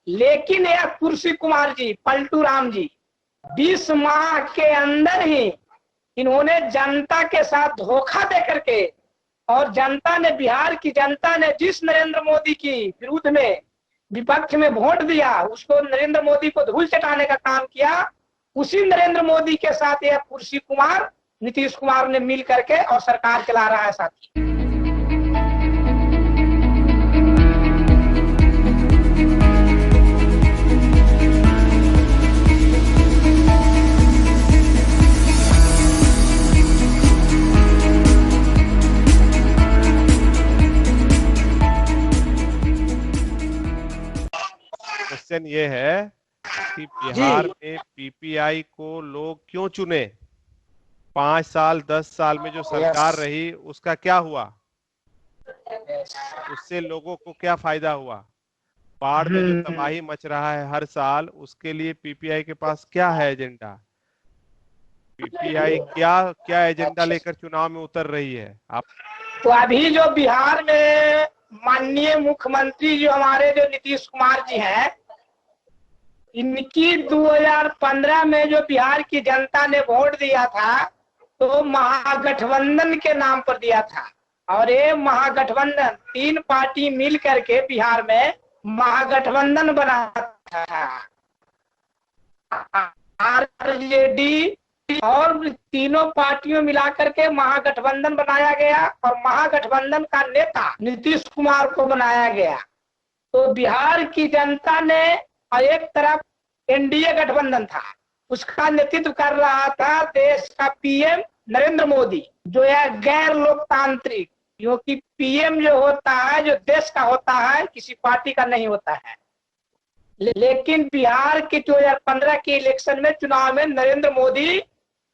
लेकिन यह कुर्सी कुमार जी, पलटू राम जी, 20 माह के अंदर ही इन्होंने जनता के साथ धोखा दे करके, और जनता ने, बिहार की जनता ने जिस नरेंद्र मोदी की विरुद्ध में विपक्ष में वोट दिया, उसको नरेंद्र मोदी को धूल चटाने का काम किया। उसी नरेंद्र मोदी के साथ यह कुर्सी कुमार नीतीश कुमार ने मिल करके और सरकार चला रहा है साथी। क्वेश्चन ये है कि बिहार में पीपीआई को लोग क्यों चुने? 5 साल 10 साल में जो सरकार रही उसका क्या हुआ? उससे लोगों को क्या फायदा हुआ? बाढ़ में जो तबाही मच रहा है हर साल, उसके लिए पीपीआई के पास क्या है एजेंडा? पीपीआई क्या एजेंडा लेकर चुनाव में उतर रही है? आप तो अभी जो बिहार में माननीय मुख्यमंत्री जो हमारे जो नीतीश कुमार जी हैं, इनकी 2015 में जो बिहार की जनता ने वोट दिया था, तो महागठबंधन के नाम पर दिया था। और ये महागठबंधन 3 पार्टी मिल करके बिहार में महागठबंधन बना था, आरजेडी और तीनों पार्टियों मिलाकर के महागठबंधन बनाया गया, और महागठबंधन का नेता नीतीश कुमार को बनाया गया। तो बिहार की जनता ने, और एक तरफ एनडीए गठबंधन था, उसका नेतृत्व कर रहा था देश का पीएम नरेंद्र मोदी, जो है गैर लोकतांत्रिक, क्योंकि पीएम जो होता है जो देश का होता है, किसी पार्टी का नहीं होता है। लेकिन बिहार के 2015 के इलेक्शन में, चुनाव में नरेंद्र मोदी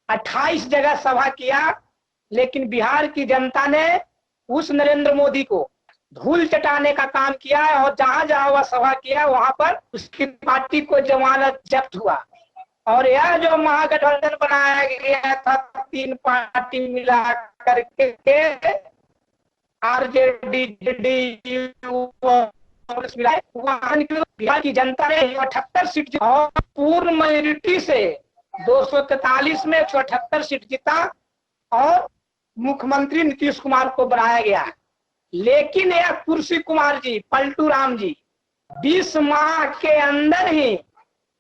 28 जगह सभा किया, लेकिन बिहार की जनता ने उस नरेंद्र मोदी को धूल चटाने का काम किया, और जहां जहां वह सभा किया वहां पर उसकी पार्टी को जमानत जब्त हुआ। और यह जो महागठबंधन बनाया गया था 3 पार्टी मिला करके, आरजेडी, बिहार की जनता ने 78 सीट और पूर्ण मेजोरिटी से 243 में 178 सीट जीता, और मुख्यमंत्री नीतीश कुमार को बनाया गया। लेकिन यह कुर्सी कुमार जी, पलटू राम जी, 20 माह के अंदर ही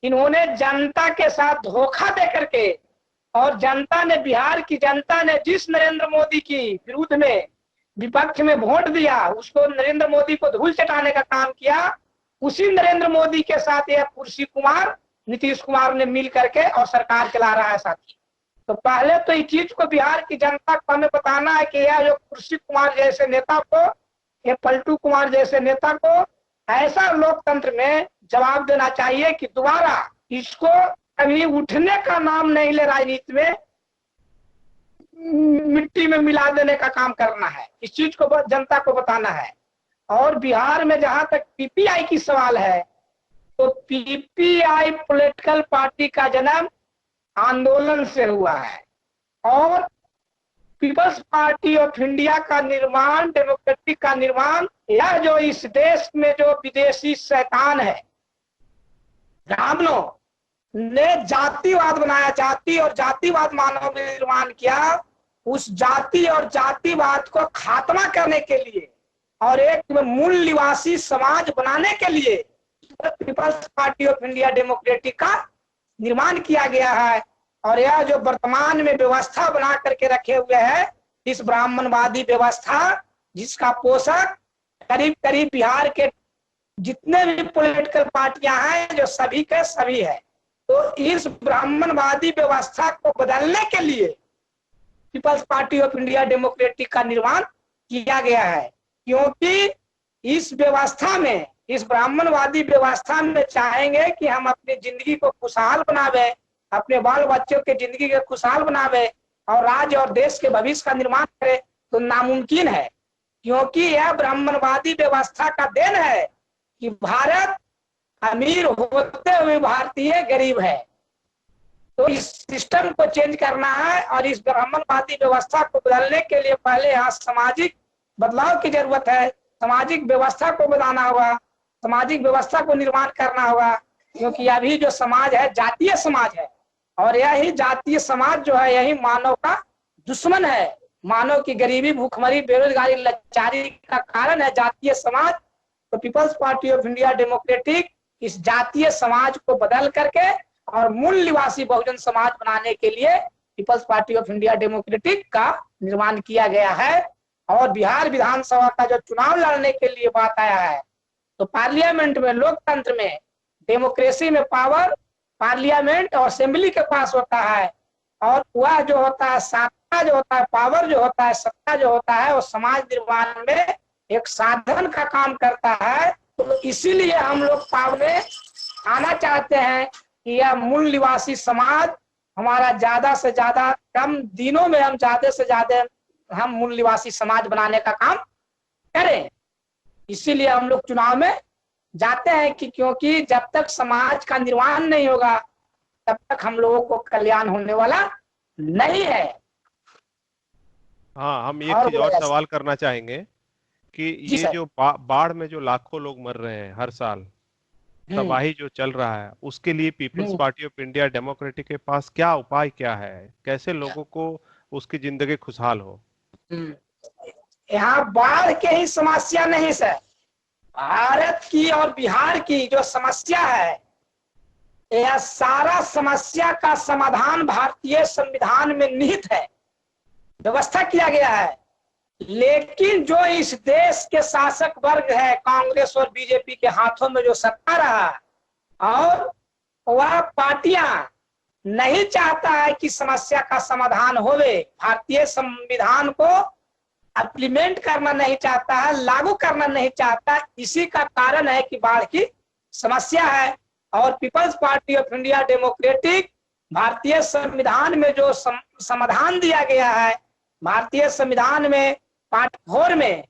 इन्होंने जनता के साथ धोखा दे करके, और जनता ने, बिहार की जनता ने जिस नरेंद्र मोदी की विरुद्ध में विपक्ष में वोट दिया, उसको नरेंद्र मोदी को धूल चटाने का काम किया। उसी नरेंद्र मोदी के साथ यह कुर्सी कुमार नीतीश कुमार ने मिल करके और सरकार चला रहा है साथी। तो पहले तो इस चीज को बिहार की जनता को हमें बताना है कि यह जो कुर्सी कुमार जैसे नेता को, ये पलटू कुमार जैसे नेता को ऐसा लोकतंत्र में जवाब देना चाहिए कि दोबारा इसको कभी उठने का नाम नहीं ले, राजनीति में मिट्टी में मिला देने का काम करना है। इस चीज को जनता को बताना है। और बिहार में जहां तक पीपीआई की सवाल है, तो पीपीआई पॉलिटिकल पार्टी का जन्म आंदोलन से हुआ है, और पीपल्स पार्टी ऑफ इंडिया का निर्माण, डेमोक्रेटिक का निर्माण, यह जो इस देश में जो विदेशी शैतान है ब्राह्मणों ने जातिवाद बनाया, जाति और जातिवाद मानव निर्माण किया, उस जाति और जातिवाद को खात्मा करने के लिए और एक मूल निवासी समाज बनाने के लिए People's Party of India Democratic का निर्माण किया गया है। और यह जो वर्तमान में व्यवस्था बना करके रखे हुए हैं, इस ब्राह्मणवादी व्यवस्था, जिसका पोषक करीब करीब बिहार के जितने भी पॉलिटिकल पार्टियां हैं, जो सभी के सभी है, तो इस ब्राह्मणवादी व्यवस्था को बदलने के लिए People's Party of India Democratic का निर्माण किया गया है। क्योंकि इस व्यवस्था में, इस ब्राह्मणवादी व्यवस्था में चाहेंगे कि हम अपनी जिंदगी को खुशहाल बनावे, अपने बाल बच्चों के जिंदगी को खुशहाल बनावे और राज्य और देश के भविष्य का निर्माण करे, तो नामुमकिन है। क्योंकि यह ब्राह्मणवादी व्यवस्था का देन है कि भारत अमीर होते हुए भारतीय गरीब है। तो इस सिस्टम को चेंज करना है, और इस ब्राह्मणवादी व्यवस्था को बदलने के लिए पहले यहाँ सामाजिक बदलाव की जरूरत है। सामाजिक व्यवस्था को बनाना होगा, सामाजिक व्यवस्था को निर्माण करना होगा, क्योंकि अभी जो समाज है जातीय समाज है, और यही जातीय समाज जो है यही मानव का दुश्मन है। मानव की गरीबी, भूखमरी, बेरोजगारी, लाचारी का कारण है जातीय समाज। तो People's Party of India Democratic इस जातीय समाज को बदल करके और मूल निवासी बहुजन समाज बनाने के लिए People's Party of India Democratic का निर्माण किया गया है। और बिहार विधानसभा का जो चुनाव लड़ने के लिए बात आया है, तो पार्लियामेंट में, लोकतंत्र में, डेमोक्रेसी में पावर पार्लियामेंट और असेंबली के पास होता है, और वह जो होता है सत्ता जो होता है, पावर जो होता है, सत्ता जो होता है, वो समाज निर्माण में एक साधन का काम करता है। तो इसीलिए हम लोग पावर में आना चाहते हैं कि यह मूल निवासी समाज हमारा ज्यादा से ज्यादा, कम दिनों में हम ज्यादा से ज्यादा हम मूल निवासी समाज बनाने का काम करें। इसीलिए हम लोग चुनाव में जाते हैं कि क्योंकि जब तक समाज का निर्माण नहीं होगा तब तक हम लोगों को कल्याण होने वाला नहीं है। हाँ, हम एक चीज और सवाल करना चाहेंगे कि ये जो बाढ़ में जो लाखों लोग मर रहे हैं हर साल, तबाही जो चल रहा है, उसके लिए People's Party of India Democratic के पास क्या उपाय क्या है? कैसे लोगों को उसकी जिंदगी खुशहाल हो? यहाँ बाढ़ के ही समस्या नहीं सर, भारत की और बिहार की जो समस्या है, यह सारा समस्या का समाधान भारतीय संविधान में निहित है, व्यवस्था किया गया है। लेकिन जो इस देश के शासक वर्ग है, कांग्रेस और बीजेपी के हाथों में जो सत्ता रहा, और वह पार्टियां नहीं चाहता है कि समस्या का समाधान होवे, भारतीय संविधान को इम्प्लीमेंट करना नहीं चाहता है, लागू करना नहीं चाहता। इसी का कारण है कि बाढ़ की समस्या है। और People's Party of India Democratic भारतीय संविधान में जो समाधान दिया गया है, भारतीय संविधान में पार्ट 4 में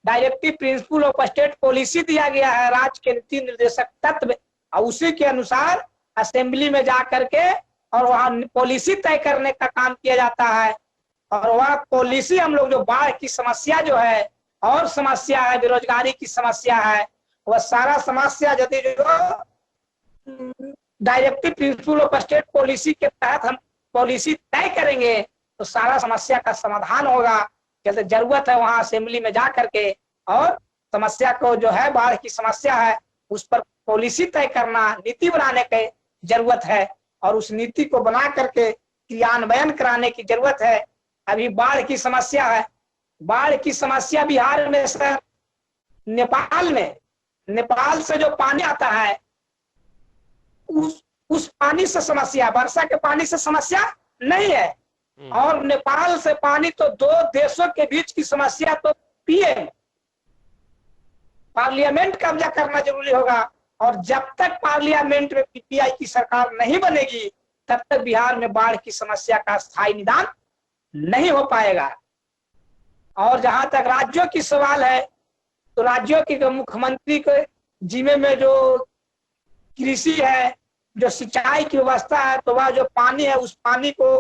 directive principle of state policy दिया गया है, राज्य के नीति निर्देशक तत्व, और उसी के अनुसार असेंबली में जा करके और वहां पॉलिसी तय करने का काम किया जाता है। और वह पॉलिसी हम लोग जो बाढ़ की समस्या जो है, और समस्या है बेरोजगारी की समस्या है, वह सारा समस्या यदि जो directive principle of state policy के तहत हम पॉलिसी तय करेंगे तो सारा समस्या का समाधान होगा। जैसे जरूरत है वहां असेंबली में जा करके और समस्या को जो है, बाढ़ की समस्या है, उस पर पॉलिसी तय करना, नीति बनाने की जरूरत है, और उस नीति को बना करके क्रियान्वयन कराने की जरूरत है। अभी बाढ़ की समस्या है, बाढ़ की समस्या बिहार में सर, नेपाल से जो पानी आता है उस पानी से समस्या, वर्षा के पानी से समस्या नहीं है। और नेपाल से पानी तो दो देशों के बीच की समस्या, तो पीएम पार्लियामेंट कब्जा करना जरूरी होगा। और जब तक पार्लियामेंट में पीपीआई की सरकार नहीं बनेगी तब तक बिहार में बाढ़ की समस्या का स्थायी निदान नहीं हो पाएगा। और जहां तक राज्यों की सवाल है, तो राज्यों के मुख्यमंत्री के जिम्मे में जो कृषि है, जो सिंचाई की व्यवस्था है, तो वह जो पानी है उस पानी को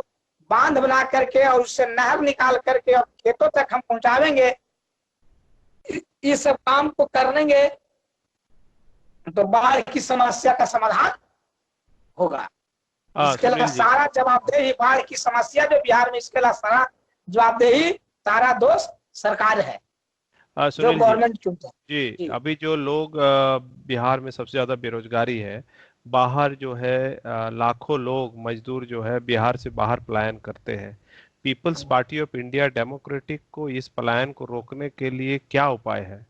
बांध बना करके और उससे नहर निकाल करके और खेतों तक हम पहुंचावेंगे, इस सब काम को करेंगे तो बाढ़ की समस्या का समाधान होगा। इसके अलावा सारा जवाबदेही बाढ़ की समस्या जो बिहार में, इसके अलावा सारा जवाबदेही, सारा दोष सरकार है, जो गवर्नमेंट चुनता है। जी, अभी जो लोग बिहार में सबसे ज्यादा बेरोजगारी है, बाहर जो है लाखों लोग मजदूर जो है बिहार से बाहर पलायन करते हैं। People's Party of India Democratic को इस पलायन को रोकने के लिए क्या उपाय है?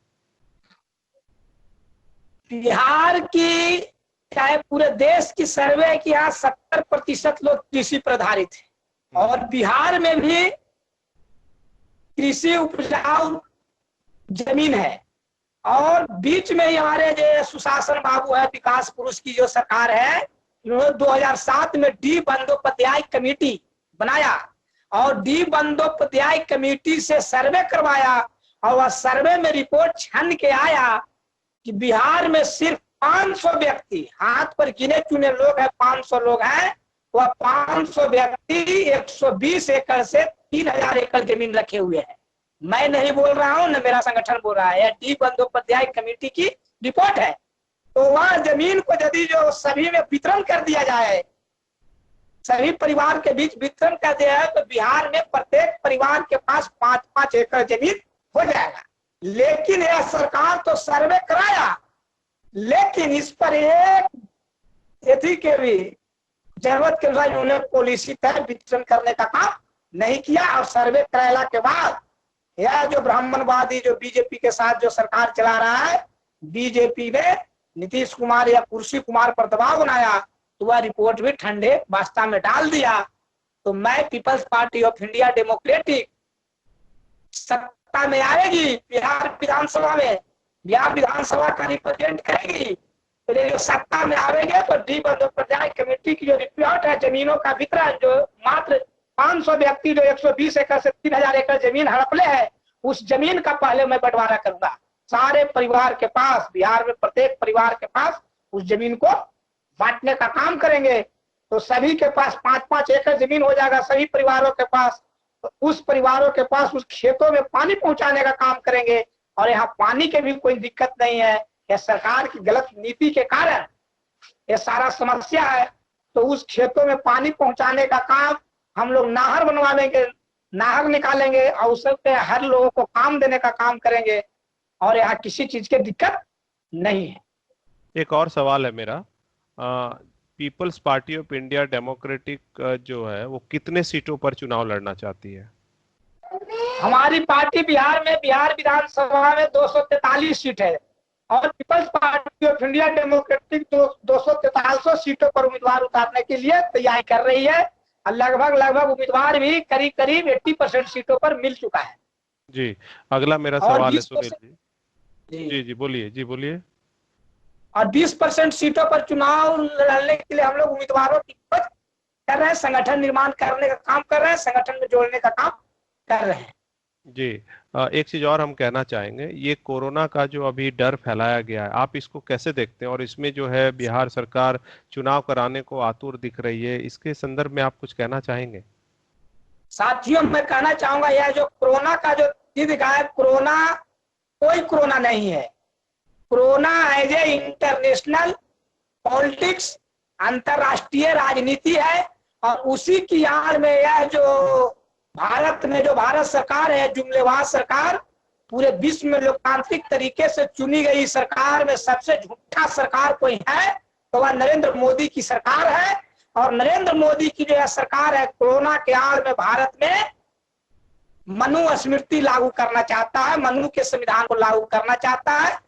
बिहार की चाहे पूरे देश की सर्वे की, यहाँ 70% लोग कृषि पर आधारित है, और बिहार में भी कृषि उपजाऊ जमीन है। और बीच में हमारे जो सुशासन बाबू है, विकास पुरुष की जो सरकार है, इन्होंने 2007 में डी बंदोपाध्याय कमेटी बनाया, और डी बंदोपाध्याय कमेटी से सर्वे करवाया, और वह सर्वे में रिपोर्ट छन के आया कि बिहार में सिर्फ 500 व्यक्ति, हाथ पर गिने चुने लोग हैं, 500 लोग हैं, वह 500 व्यक्ति 120 एकड़ से 3000 एकड़ जमीन रखे हुए हैं। मैं नहीं बोल रहा हूं, न मेरा संगठन बोल रहा है, डी बंदोपाध्याय कमेटी की रिपोर्ट है। तो वह जमीन को यदि जो सभी में वितरण कर दिया जाए, सभी परिवार के बीच वितरण कर दिया है, तो बिहार में प्रत्येक परिवार के पास 5-5 एकड़ जमीन हो जाएगा। लेकिन यह सरकार तो सर्वे कराया, लेकिन इस पर एक यदि के भी जरूरत के अनुसार उन्होंने पॉलिसी तय वितरण करने का काम नहीं किया। और सर्वे कराने के बाद यह जो ब्राह्मणवादी जो बीजेपी के साथ जो सरकार चला रहा है, बीजेपी ने नीतीश कुमार या कुर्सी कुमार पर दबाव बनाया, तो वह रिपोर्ट भी ठंडे बास्ता में डाल दिया। तो मैं People's Party of India Democratic सत्ता में आएगी बिहार विधानसभा में, बिहार विधानसभा का रिप्रेजेंट करेगी। तो जो सत्ता में आवेंगे तो डी बंदोपाध्याय कमेटी की जो रिपोर्ट है जमीनों का वितरण, जो मात्र 500 व्यक्ति जो 120 एकड़ से 3000 एकड़ जमीन हड़पले है, उस जमीन का पहले मैं बंटवारा करूंगा। सारे परिवार के पास, बिहार में प्रत्येक परिवार के पास उस जमीन को बांटने का काम करेंगे। तो सभी के पास 5-5 एकड़ जमीन हो जाएगा सभी परिवारों के पास। तो उस परिवारों के पास उस खेतों में पानी पहुंचाने का काम करेंगे। और यहाँ पानी के भी कोई दिक्कत नहीं है, यह सरकार की गलत नीति के कारण ये सारा समस्या है। तो उस खेतों में पानी पहुंचाने का काम हम लोग नहर बनवाएंगे, नहर निकालेंगे और उस पे हर लोगों को काम देने का काम करेंगे। और यहाँ किसी चीज की दिक्कत नहीं है। एक और सवाल है मेरा, People's Party of India Democratic जो है वो कितने सीटों पर चुनाव लड़ना चाहती है? हमारी पार्टी बिहार में, बिहार विधानसभा में 243 सीट है और People's Party of India Democratic 243 सीटों पर उम्मीदवार उतारने के लिए तैयारी कर रही है। और लगभग उम्मीदवार भी करीब 80% सीटों पर मिल चुका है। जी, अगला मेरा सवाल है सुनील जी। जी बोलिए। और 20% सीटों पर चुनाव लड़ने के लिए हम लोग उम्मीदवारों की खोज कर रहे हैं, संगठन निर्माण करने का काम कर रहे हैं, संगठन में जोड़ने का काम कर रहे हैं। जी, एक चीज और हम कहना चाहेंगे, ये कोरोना का जो अभी डर फैलाया गया है, आप इसको कैसे देखते हैं? और इसमें जो है बिहार सरकार चुनाव कराने को आतुर दिख रही है, इसके संदर्भ में आप कुछ कहना चाहेंगे? साथियों, मैं कहना चाहूंगा यह जो कोरोना का जो दिखा है, कोरोना कोई कोरोना नहीं है। Corona as a international politics, अंतरराष्ट्रीय राजनीति है। और उसी की आड़ में यह जो भारत में जो भारत सरकार है, जुमलेबाज सरकार, पूरे विश्व में लोकतांत्रिक तरीके से चुनी गई सरकार में सबसे झूठा सरकार कोई है तो वह नरेंद्र मोदी की सरकार है। और नरेंद्र मोदी की जो सरकार है, कोरोना के आड़ में भारत में मनु स्मृति लागू करना चाहता है, मनु के संविधान को लागू करना चाहता है।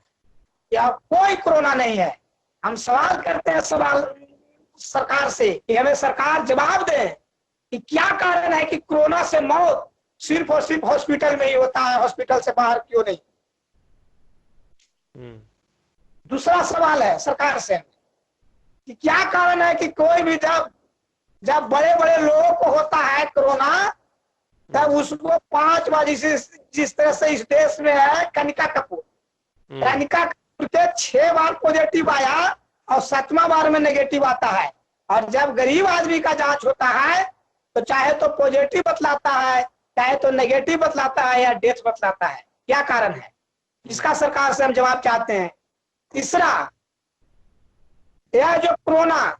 या कोई कोरोना नहीं है। हम सवाल करते हैं सरकार से कि हमें सरकार जवाब दे कि क्या कारण है कि कोरोना से मौत सिर्फ और सिर्फ हॉस्पिटल में ही होता है, हॉस्पिटल से बाहर क्यों नहीं? दूसरा सवाल है सरकार से कि क्या कारण है कि कोई भी जब बड़े बड़े लोगों को होता है कोरोना, तब उसको 5 बार जिस तरह से इस देश में है कनिका कपूर, कनिका कपूर के 6 बार पॉजिटिव आया और 7वां बार में नेगेटिव आता है। और जब गरीब आदमी का जांच होता है तो चाहे तो पॉजिटिव बतलाता है, चाहे तो नेगेटिव बतलाता है या डेथ बतलाता है। क्या कारण है? इसका सरकार से हम जवाब चाहते हैं। तीसरा, यह जो कोरोना,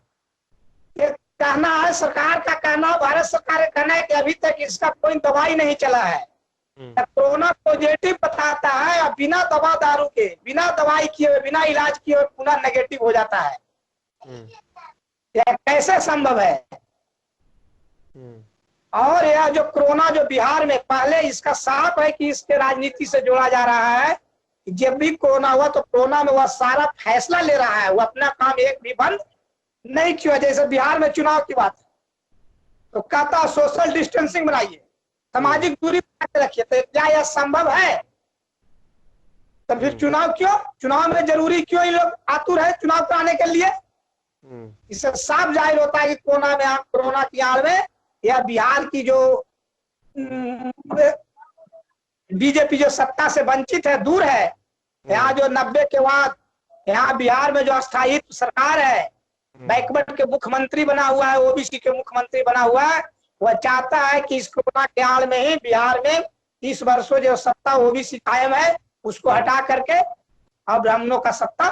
ये कहना है सरकार का कहना, भारत सरकार का कहना है कि अभी तक इसका कोई दवाई नहीं चला है। कोरोना पॉजिटिव बताता है और बिना दवा दारू के, बिना दवाई किए हुए, बिना इलाज किए हुए पुनः नेगेटिव हो जाता है। यह कैसे संभव है? और यह जो कोरोना जो बिहार में, पहले इसका साफ है कि इसके राजनीति से जोड़ा जा रहा है। जब भी कोरोना हुआ तो कोरोना में वह सारा फैसला ले रहा है, वो अपना काम एक भी बंद नहीं किया। जैसे बिहार में चुनाव की बात है तो कहता सोशल डिस्टेंसिंग बनाइए, सामाजिक दूरी बना के रखिए। तो क्या यह संभव है? तो फिर चुनाव क्यों? चुनाव में जरूरी क्यों ये लोग आतुर है चुनाव कराने के लिए? इससे साफ जाहिर होता है कि कोरोना की आड़ में या बिहार की जो बीजेपी जो सत्ता से वंचित है, दूर है। यहाँ जो 90 के बाद यहाँ बिहार में जो अस्थायी सरकार है, बैकवर्ड के मुख्यमंत्री बना हुआ है, ओबीसी के मुख्यमंत्री बना हुआ है, वह चाहता है कि इस कोरोना के आड़ में ही बिहार में 30 वर्षों जो सत्ता ओबीसी कायम है उसको हटा करके अब ब्राह्मणों का सत्ता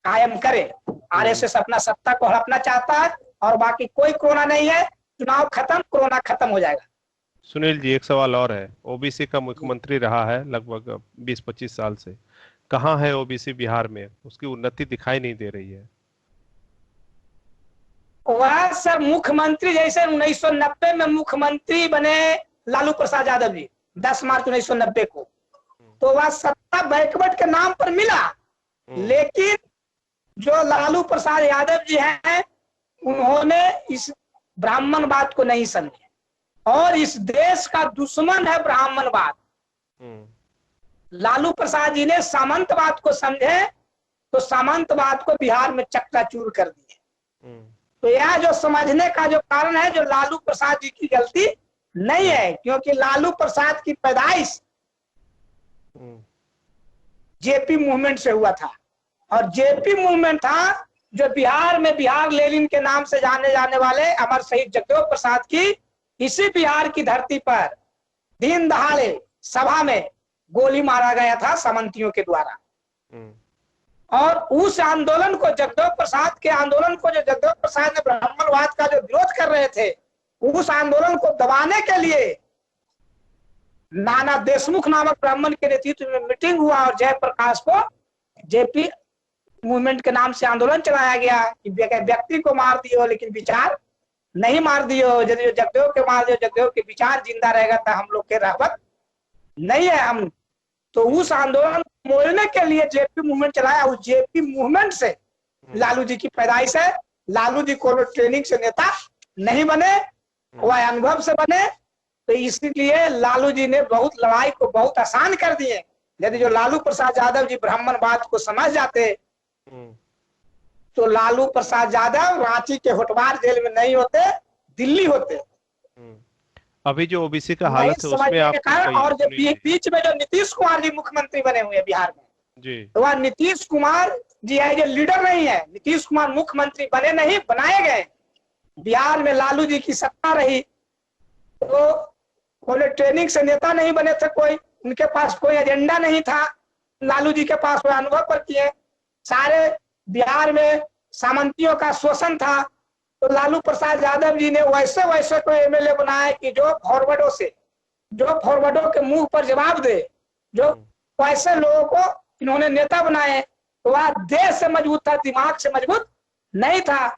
कायम करे। आरएसएस अपना सत्ता को हड़पना चाहता है और बाकी कोई कोरोना नहीं है। चुनाव खत्म, कोरोना खत्म हो जाएगा। सुनील जी, एक सवाल और है। ओबीसी का मुख्यमंत्री रहा है लगभग 20-25 साल से, कहाँ है ओबीसी बिहार में? उसकी उन्नति दिखाई नहीं दे रही है। वह सर मुख्यमंत्री जैसे 1990 में मुख्यमंत्री बने लालू प्रसाद यादव जी 10 मार्च 1990 को, तो वह सत्ता बैकवर्ड के नाम पर मिला, लेकिन जो लालू प्रसाद यादव जी हैं उन्होंने इस ब्राह्मणवाद को नहीं समझे और इस देश का दुश्मन है ब्राह्मणवाद। लालू प्रसाद जी ने सामंतवाद को समझे तो सामंतवाद को बिहार में चकनाचूर कर दिए। तो यह जो समझने का जो कारण है, जो लालू प्रसाद जी की गलती नहीं है, क्योंकि लालू प्रसाद की पैदाइश जेपी मूवमेंट से हुआ था और जेपी मूवमेंट था जो बिहार में बिहार लेनिन के नाम से जाने जाने वाले अमर शहीद जगदेव प्रसाद की इसी बिहार की धरती पर दिन दहाड़े सभा में गोली मारा गया था सामंतियों के द्वारा। और उस आंदोलन को, जगदेव प्रसाद के आंदोलन को, जो जगदेव प्रसाद ने ब्राह्मणवाद का जो विरोध कर रहे थे, उस आंदोलन को दबाने के लिए नाना देशमुख नामक ब्राह्मण के नेतृत्व में मीटिंग हुआ और जयप्रकाश को जेपी मूवमेंट के नाम से आंदोलन चलाया गया कि व्यक्ति को मार दियो लेकिन विचार नहीं मार दियो। यदि जगदेव के मार दियो, जगदेव के विचार जिंदा रहेगा तो हम लोग के रहमत नहीं है हम। तो उस आंदोलन को मोड़ने के लिए जेपी मूवमेंट चलाया। उस जेपी मूवमेंट से लालू जी की पैदाइश है। लालू जी को ट्रेनिंग से नेता नहीं बने, वह अनुभव से बने। तो इसीलिए लालू जी ने बहुत लड़ाई को बहुत आसान कर दिए। यदि जो लालू प्रसाद यादव जी ब्राह्मणवाद को समझ जाते तो लालू प्रसाद यादव रांची के होटवार जेल में नहीं होते, दिल्ली होते। अभी जो ओबीसी का हालत है उसमें आप और जो बीच में जो नीतीश कुमार जी मुख्यमंत्री बने हुए हैं बिहार में जी, तो वह नीतीश कुमार जी है जो लीडर नहीं है। नीतीश कुमार मुख्यमंत्री बने नहीं, बनाए गए। बिहार में लालू जी की सत्ता रही तो कोई ट्रेनिंग से नेता नहीं बने थे, कोई उनके पास कोई एजेंडा नहीं था। लालू जी के पास वो अनुभव पर किए। सारे बिहार में सामंतियों का शोषण था तो लालू प्रसाद यादव जी ने वैसे वैसे कोई एमएलए बनाया कि जो फॉरवर्डों के मुंह पर जवाब दे, जो वैसे लोगों को इन्होंने नेता बनाए। तो वह देश से मजबूत था, दिमाग से मजबूत नहीं था।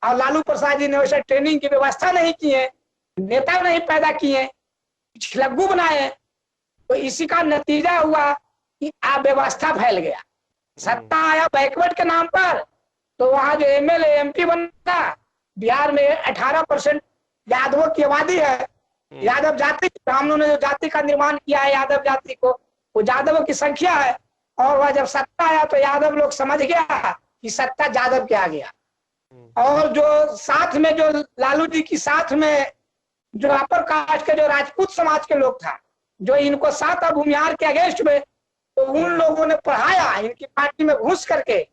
और लालू प्रसाद जी ने वैसे ट्रेनिंग की व्यवस्था नहीं की है, नेता नहीं पैदा किए, छिलग्गू बनाए। तो इसी का नतीजा हुआ कि अव्यवस्था फैल गया। सत्ता आया बैकवर्ड के नाम पर तो वहां जो एमएलए एमपी बनता, बिहार में 18% यादवों की आबादी है। यादव जाति, ब्राह्मणों ने जो जाति का निर्माण किया है यादव जाति को, वो यादवों की संख्या है। और वह जब सत्ता आया तो यादव लोग समझ गया कि सत्ता यादव के आ गया। और जो साथ में जो लालू जी की साथ में जो अपर कास्ट के जो राजपूत समाज के लोग था, जो इनको साथ भूमिहार के अगेंस्ट में, तो उन लोगों ने पढ़ाया इनकी पार्टी में घुस करके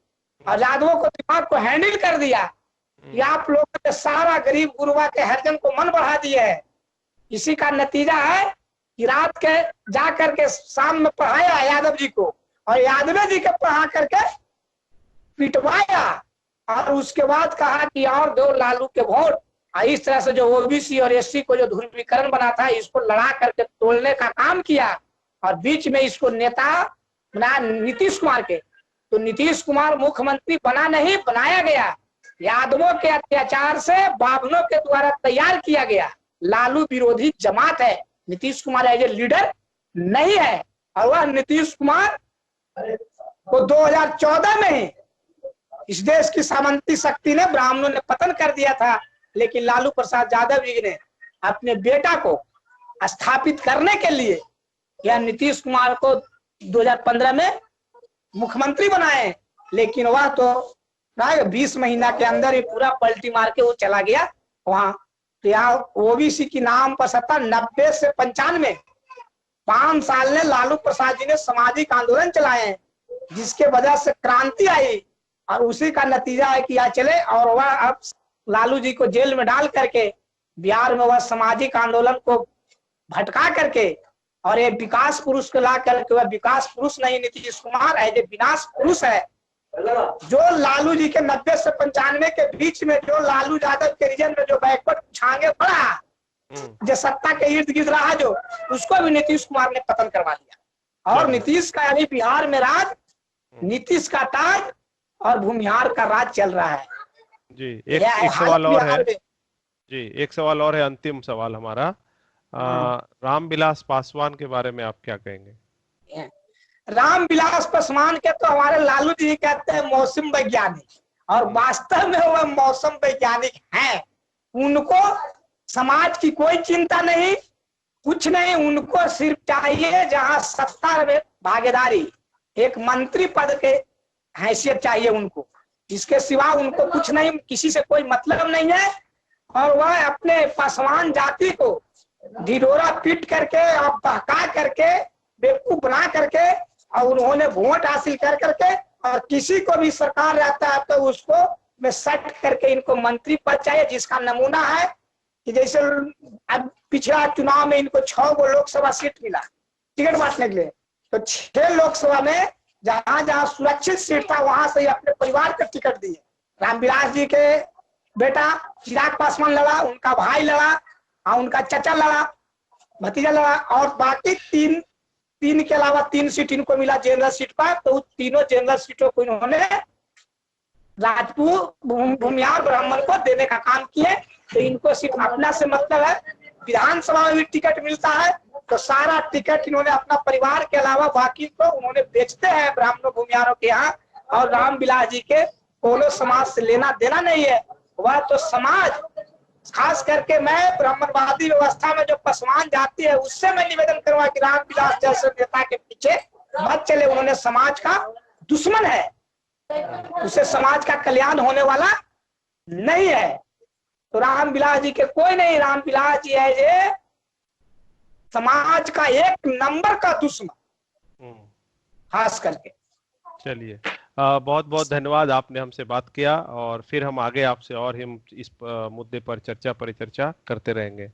और यादवों को दिमाग को हैंडल कर दिया कि आप लोगों ने सारा गरीब गुरुआ के हरिजन को मन बढ़ा दिया है। इसी का नतीजा है कि रात के जा करके शाम में पढ़ाया यादव जी को और यादव जी के पढ़ा करके पिटवाया और उसके बाद कहा कि और दो लालू के वोट। इस तरह से जो ओबीसी और एससी को जो ध्रुवीकरण बना था इसको लड़ा करके तोड़ने का काम किया और बीच में इसको नेता बना नीतीश कुमार के। तो नीतीश कुमार मुख्यमंत्री बना नहीं, बनाया गया। यादवों के अत्याचार से बावनों के द्वारा तैयार किया गया लालू विरोधी जमात है। Nitish Kumar as a leader नहीं है। और वह नीतीश कुमार को 2014 में ही इस देश की सामंती शक्ति ने, ब्राह्मणों ने पतन कर दिया था। लेकिन लालू प्रसाद यादव जी ने अपने बेटा को स्थापित करने के लिए या नीतीश कुमार को 2015 में मुख्यमंत्री बनाए। लेकिन वह तो 20 महीना के अंदर ही पूरा पलटी मार के वो चला गया वहां। तो यहाँ ओबीसी की नाम पर सत्ता 90 से 95 5 साल ने लालू प्रसाद जी ने सामाजिक आंदोलन चलाए जिसके वजह से क्रांति आई और उसी का नतीजा है कि यहाँ चले। और वह अब लालू जी को जेल में डाल करके बिहार में वह सामाजिक आंदोलन को भटका करके और एक विकास पुरुष को ला करके, वह विकास पुरुष नहीं नीतीश कुमार है, जो विनाश पुरुष है। जो लालू जी के 90 से 95 के बीच में जो लालू यादव के रीजन में जो बैकवर्ड छांगे पड़ा, जो सत्ता के इर्द गिर्द रहा, जो उसको भी नीतीश कुमार ने पतन करवा दिया। और नीतीश का यानी बिहार में राज, नीतीश का ताज और भूमिहार का राज चल रहा है। जी एक सवाल और है जी, एक सवाल और है, अंतिम सवाल हमारा। रामविलास पासवान के बारे में आप क्या कहेंगे? रामविलास पासवान के तो हमारे लालू जी कहते हैं मौसम वैज्ञानिक, और वास्तव में वह मौसम वैज्ञानिक हैं। उनको समाज की कोई चिंता नहीं, कुछ नहीं। उनको सिर्फ चाहिए जहां सत्ता में भागीदारी, एक मंत्री पद के हैसियत चाहिए उनको, इसके सिवा उनको कुछ नहीं, किसी से कोई मतलब नहीं है। और वह अपने पासवान जाति को ढिढोरा पीट करके और बहका करके बेवकूफ बना करके, और उन्होंने वोट हासिल कर करके, और किसी को भी सरकार रहता है तो उसको में सट करके इनको मंत्री पद चाहिए, जिसका नमूना है कि जैसे अब पिछला चुनाव में इनको 6 गो लोकसभा सीट मिला टिकट बांटने के लिए, तो 6 लोकसभा में जहां जहां सुरक्षित सीट था वहां से अपने परिवार को टिकट दिए। रामविलास जी के बेटा चिराग पासवान लड़ा, उनका भाई लड़ा, और उनका चचा लड़ा, भतीजा लड़ा, और बाकी तीन के अलावा 3 सीट इनको मिला जनरल सीट पर। तो तीनों जनरल सीटों को इन्होंने राजपूत, भूमिहार, ब्राह्मण को देने का काम किए। तो इनको सिर्फ अपना से मतलब है। विधानसभा में भी टिकट मिलता है तो सारा टिकट इन्होंने अपना परिवार के अलावा बाकी को उन्होंने बेचते हैं ब्राह्मणों भूमिहारों के यहाँ। और रामविलास जी के कोनो समाज से लेना देना नहीं है। वह तो समाज, खास करके मैं ब्राह्मणवादी व्यवस्था में जो पासवान जाति है उससे मैं निवेदन करूंगा कि रामविलास जैसे नेता के पीछे मत चले। उन्होंने समाज का दुश्मन है, उससे समाज का कल्याण होने वाला नहीं है। तो रामविलास जी के कोई नहीं, रामविलास जी है ये समाज का 1 नंबर का दुश्मन खास करके। चलिए, बहुत बहुत धन्यवाद, आपने हमसे बात किया, और फिर हम आगे आपसे और हम इस मुद्दे पर चर्चा परिचर्चा करते रहेंगे।